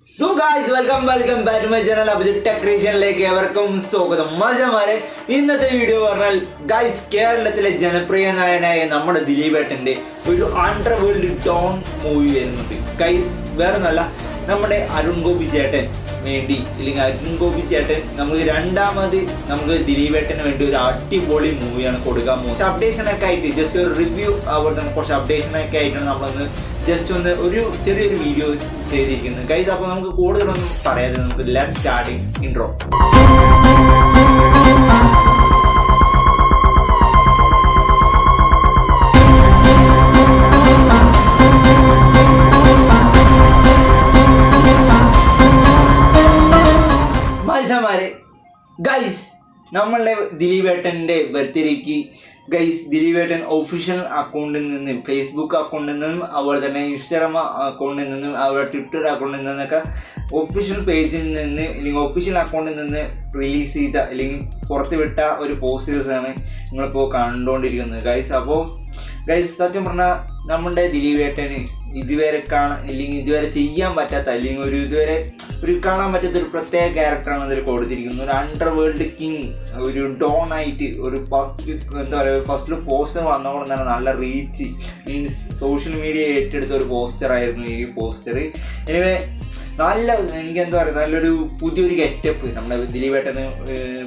So guys welcome back to my channel Abhijith tech ക്രിയേഷനിലേക്ക് ഏവർക്കും സ്വാഗതം. മജമാരെ ഇന്നത്തെ വീഡിയോ പറഞ്ഞാൽ ഗായ്സ് കേരളത്തിലെ ജനപ്രിയ നായകനായ നമ്മുടെ ദിലീപേട്ടൻ്റെ ഒരു അണ്ടർ വേൾഡ് ഡോൺ മൂവി വരുന്നുണ്ട്. ഗായ്സ് വേറെ നല്ല നമ്മുടെ അരുൺ ഗോപി ചേട്ടൻ വേണ്ടി അല്ലെങ്കിൽ അരുൺ ഗോപി ചേട്ടൻ നമുക്ക് രണ്ടാമത് നമുക്ക് ദിലീപേട്ടന് വേണ്ടി ഒരു അടിപൊളി മൂവിയാണ് കൊടുക്കാൻ പോകുന്നത്. അപ്ഡേഷനൊക്കെ ആയിട്ട് ജസ്റ്റ് ഒരു റിവ്യൂ അതുപോലെ തന്നെ കുറച്ച് അപ്ഡേഷനൊക്കെ ആയിട്ടാണ് നമ്മളൊന്ന് ജസ്റ്റ് ഒന്ന് ഒരു ചെറിയൊരു വീഡിയോ ചെയ്തിരിക്കുന്നത് ഗൈസ്. അപ്പോൾ നമുക്ക് കൂടുതലൊന്നും പറയാതെ നമുക്ക് ലെറ്റ് സ്റ്റാർട്ടിങ് ഇൻട്രോ. മത്സമാരെ ഗൈസ് നമ്മളുടെ ദിലീപേട്ടൻ്റെ ബർത്ത്ഡേക്ക് ഗൈസ് ദിലീപേട്ടൻ ഒഫീഷ്യൽ അക്കൗണ്ടിൽ നിന്ന് ഫേസ്ബുക്ക് അക്കൗണ്ടിൽ നിന്നും അതുപോലെ തന്നെ ഇൻസ്റ്റാഗ്രാം അക്കൗണ്ടിൽ നിന്നും അതുപോലെ ട്വിറ്റർ അക്കൗണ്ടിൽ നിന്നൊക്കെ ഒഫീഷ്യൽ പേജിൽ നിന്ന് അല്ലെങ്കിൽ ഒഫീഷ്യൽ അക്കൗണ്ടിൽ നിന്ന് റിലീസ് ചെയ്ത അല്ലെങ്കിൽ പുറത്തുവിട്ട ഒരു പോസ്റ്റേഴ്സാണ് നിങ്ങളിപ്പോൾ കണ്ടുകൊണ്ടിരിക്കുന്നത് ഗൈസ്. അപ്പോൾ ഗൈസ് സത്യം പറഞ്ഞാൽ നമ്മുടെ ദിലീപേട്ടന് ഇതുവരെ അല്ലെങ്കിൽ ഇതുവരെ ചെയ്യാൻ പറ്റാത്ത അല്ലെങ്കിൽ ഇതുവരെ കാണാൻ പറ്റാത്ത ഒരു പ്രത്യേക ക്യാരക്ടറാണ് അതിൽ കൊടുത്തിരിക്കുന്നത്. ഒരു അണ്ടർ വേൾഡ് കിങ്, ഒരു ഡോൺ ആയിട്ട് ഒരു ഫസ്റ്റ് പോസ്റ്റർ വന്നപ്പോൾ തന്നെ നല്ല റീച്ച് മീൻസ് സോഷ്യൽ മീഡിയ ഏറ്റെടുത്ത ഒരു പോസ്റ്ററായിരുന്നു ഈ പോസ്റ്റർ. എനിവേ നല്ല എനിക്ക് എന്താ പറയുക നല്ലൊരു പുതിയൊരു ഗെറ്റപ്പ് നമ്മുടെ ദിലീപേട്ടന്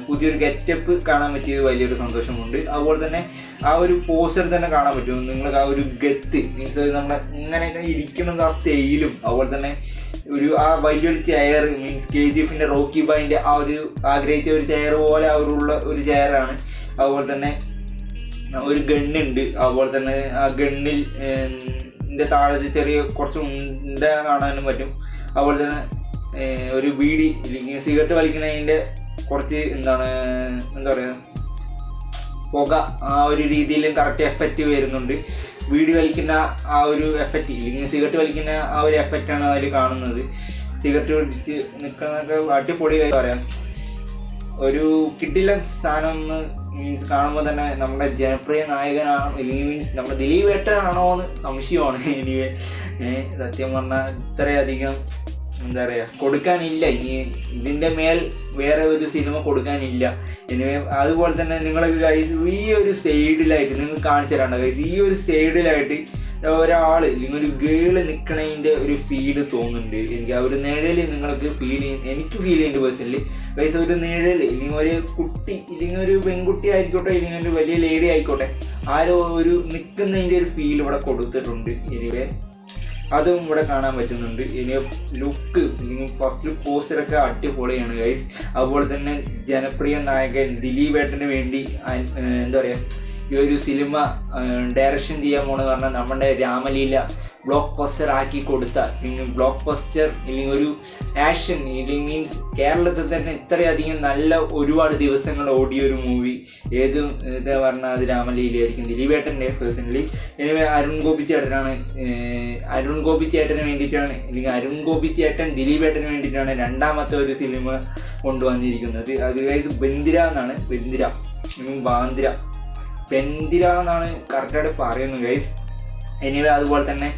പുതിയൊരു ഗെറ്റപ്പ് കാണാൻ പറ്റിയത് വലിയൊരു സന്തോഷമുണ്ട്. അതുപോലെ തന്നെ ആ ഒരു പോസ്റ്റർ തന്നെ കാണാൻ പറ്റും നിങ്ങൾക്ക് ആ ഒരു ഗത്ത് മീൻസ് നമ്മുടെ ഇങ്ങനെയൊക്കെ ഇരിക്കുന്നത് ആ സ്റ്റൈലും അതുപോലെ തന്നെ ആ വലിയൊരു ചെയർ മീൻസ് KGF റോക്കി ബായിൻ്റെ ആ ഒരു ആഗ്രഹിച്ച ഒരു ചെയർ പോലെ അവരുള്ള ഒരു ചെയറാണ്. അതുപോലെ തന്നെ ഒരു ഗണ്ണുണ്ട്. അതുപോലെ തന്നെ ആ ഗണ്ണിൽ താഴത്ത് ചെറിയ കുറച്ച് ഉണ്ട കാണാനും പറ്റും. അതുപോലെ തന്നെ ഒരു ബീഡി അല്ലെങ്കിൽ സിഗരറ്റ് വലിക്കുന്നതിൻ്റെ കുറച്ച് എന്താ പറയുക പുക ആ ഒരു രീതിയിലും കറക്റ്റ് എഫക്റ്റ് വരുന്നുണ്ട്. ബീഡി വലിക്കുന്ന ആ ഒരു എഫക്റ്റ് ഇല്ലെങ്കിൽ സിഗരറ്റ് വലിക്കുന്ന ആ ഒരു എഫക്റ്റാണ് അതിൽ കാണുന്നത്. സിഗരറ്റ് വലിച്ച് നിൽക്കുന്നതൊക്കെ അടിപൊളി പറയാം. ഒരു കിട്ടില്ല സാധനം ഒന്ന് മീൻസ് കാണുമ്പോൾ തന്നെ നമ്മുടെ ജനപ്രിയ നായകനാണ് അല്ലെങ്കിൽ മീൻസ് നമ്മുടെ ദിലീപേട്ടനാണോ എന്ന് സംശയമാണ്. എനിവേ സത്യം പറഞ്ഞാൽ ഇത്രയധികം എന്താ പറയുക കൊടുക്കാനില്ല, ഇനി ഇതിൻ്റെ മേൽ വേറെ ഒരു സിനിമ കൊടുക്കാനില്ല. എനിവേ അതുപോലെ തന്നെ നിങ്ങൾക്ക് ഗൈസ് ഈ ഒരു സൈഡിലായിട്ട് നിങ്ങൾ കാണിച്ചു തരാണ്ട് ഗൈസ് ഈ ഒരു സൈഡിലായിട്ട് ഒരാൾ അല്ലെങ്കിൽ ഒരു ഗേള് നിൽക്കണതിൻ്റെ ഒരു ഫീല് തോന്നുന്നുണ്ട് എനിക്ക്. ആ ഒരു നിഴൽ നിങ്ങൾക്ക് എനിക്ക് ഫീൽ ചെയ്യുന്നുണ്ട് പേഴ്സണലി ഗൈസ്. ഒരു നിഴൽ ഇല്ലെങ്കിൽ ഒരു കുട്ടി ഇല്ലെങ്കിൽ ഒരു പെൺകുട്ടി ആയിക്കോട്ടെ ഇല്ലെങ്കിൽ ഒരു വലിയ ലേഡി ആയിക്കോട്ടെ ആരോ ഒരു നിൽക്കുന്നതിൻ്റെ ഒരു ഫീൽ ഇവിടെ കൊടുത്തിട്ടുണ്ട്. എനിവേ അതും ഇവിടെ കാണാൻ പറ്റുന്നുണ്ട്. ഇനി ലുക്ക് അല്ലെങ്കിൽ ഫസ്റ്റ് പോസ്റ്ററൊക്കെ അടിപൊളിയാണ് ഗൈസ്. അതുപോലെ തന്നെ ജനപ്രിയ നായകൻ ദിലീപേട്ടന് വേണ്ടി എന്താ പറയുക ഈ ഒരു സിനിമ ഡയറക്ഷൻ ചെയ്യാൻ പോണെന്ന് പറഞ്ഞാൽ നമ്മുടെ രാമലീല ബ്ലോക്ക് ബസ്റ്റർ ആക്കി കൊടുത്ത ബ്ലോക്ക് ബസ്റ്റർ ഇല്ലെങ്കിൽ ഒരു ആക്ഷൻ ഇല്ലെങ്കിൽ മീൻസ് കേരളത്തിൽ തന്നെ ഇത്രയധികം നല്ല ഒരുപാട് ദിവസങ്ങൾ ഓടിയ ഒരു മൂവി എന്താ പറഞ്ഞാൽ അത് രാമലീലയായിരിക്കും ദിലീപേട്ടൻ്റെ പേഴ്സണലി. എനിവേ അരുൺ ഗോപി ചേട്ടന് വേണ്ടിയിട്ടാണ് അല്ലെങ്കിൽ അരുൺ ഗോപി ചേട്ടൻ ദിലീപേട്ടന് വേണ്ടിയിട്ടാണ് രണ്ടാമത്തെ ഒരു സിനിമ കൊണ്ടുവന്നിരിക്കുന്നത്. അത് ഗൈസ് ബന്ദിര എന്നാണ് പെന്തിര എന്നാണ് കറക്റ്റായിട്ട് പറയുന്നത് ഗൈസ്. എനിവേ അതുപോലെ തന്നെ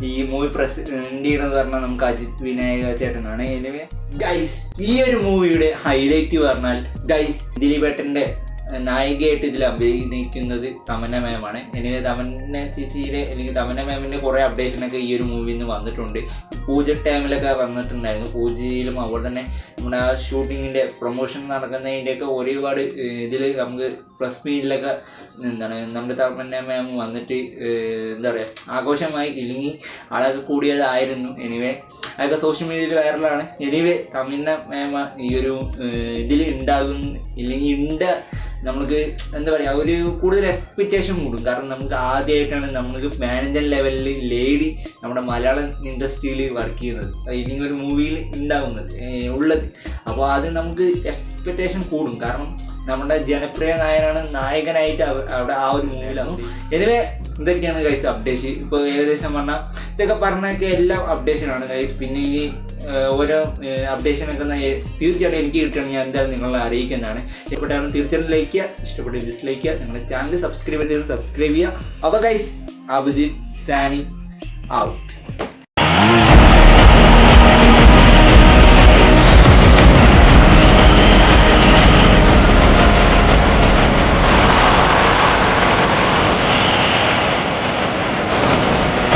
ഈ മൂവി പ്രസന്റ് ചെയ്യണമെന്ന് പറഞ്ഞാൽ നമുക്ക് അജിത് വിനായക ചേട്ടനാണ്. എനിവേ ഗൈസ് ഈ ഒരു മൂവിയുടെ ഹൈലൈറ്റ് പറഞ്ഞാൽ ഗൈസ് ദിലീപേട്ടൻ്റെ നായികയായിട്ട് ഇതിൽ അഭിനയിക്കുന്നത് തമന്ന മാമാണ്. എനിവേ തമന്ന ചേച്ചിയുടെ അല്ലെങ്കിൽ തമന്ന മാമിൻ്റെ കുറേ അപ്ഡേഷനൊക്കെ ഈ ഒരു മൂവിയിൽ നിന്ന് വന്നിട്ടുണ്ട്. പൂജ ടൈമിലൊക്കെ വന്നിട്ടുണ്ടായിരുന്നു. പൂജയിലും അതുപോലെ തന്നെ നമ്മുടെ ആ ഷൂട്ടിങ്ങിൻ്റെ പ്രൊമോഷൻ നടക്കുന്നതിൻ്റെയൊക്കെ ഒരുപാട് ഇതിൽ നമുക്ക് പ്ലസ് മീഡിലൊക്കെ നമ്മുടെ തമന്ന മാം വന്നിട്ട് എന്താ പറയുക ആഘോഷമായി ഇല്ലെങ്കിൽ ആളൊക്കെ കൂടിയതായിരുന്നു. എനിവേ അതൊക്കെ സോഷ്യൽ മീഡിയയിൽ വൈറലാണ്. എനിവേ തമന്ന മാമ ഈ ഒരു ഇതിൽ ഇല്ലെങ്കിൽ നമുക്ക് എന്താ പറയുക ഒരു കൂടുതൽ എക്സ്പെക്റ്റേഷൻ കൂടും. കാരണം നമുക്ക് ആദ്യമായിട്ടാണ് നമുക്ക് മാനേജർ ലെവലിൽ ലേഡി നമ്മുടെ മലയാളം ഇൻഡസ്ട്രിയിൽ വർക്ക് ചെയ്യുന്നത് ഇല്ലെങ്കിൽ ഒരു മൂവിയിൽ ഉള്ളത്. അപ്പോൾ അത് നമുക്ക് എക്സ്പെക്റ്റേഷൻ കൂടും. കാരണം നമ്മുടെ ജനപ്രിയ നായകനായിട്ട് അവിടെ ആ ഒരു മൂവിയിലാണ്. എനിവേ ഇതൊക്കെയാണ് ഗൈസ് അപ്ഡേഷൻ. ഇപ്പോൾ ഏകദേശം പറഞ്ഞാൽ ഇതൊക്കെ പറഞ്ഞൊക്കെ എല്ലാം അപ്ഡേഷനാണ് ഗൈസ്. പിന്നെ ഈ ഓരോ അപ്ഡേഷനൊക്കെ തീർച്ചയായിട്ടും എനിക്ക് കിട്ടുകയാണെങ്കിൽ ഞാൻ എന്തായാലും നിങ്ങളെ അറിയിക്കുന്നതാണ്. ഇഷ്ടപ്പെട്ടാലും തീർച്ചയായിട്ടും ലൈക്ക് ചെയ്യുക, ഇഷ്ടപ്പെട്ട് ഡിസ്ലൈക്ക് ചെയ്യുക, നിങ്ങളുടെ ചാനൽ സബ്സ്ക്രൈബ് ചെയ്യുക. അപ്പോൾ ഗൈസ് അഭിജിത്ത് സാനി ഔട്ട്.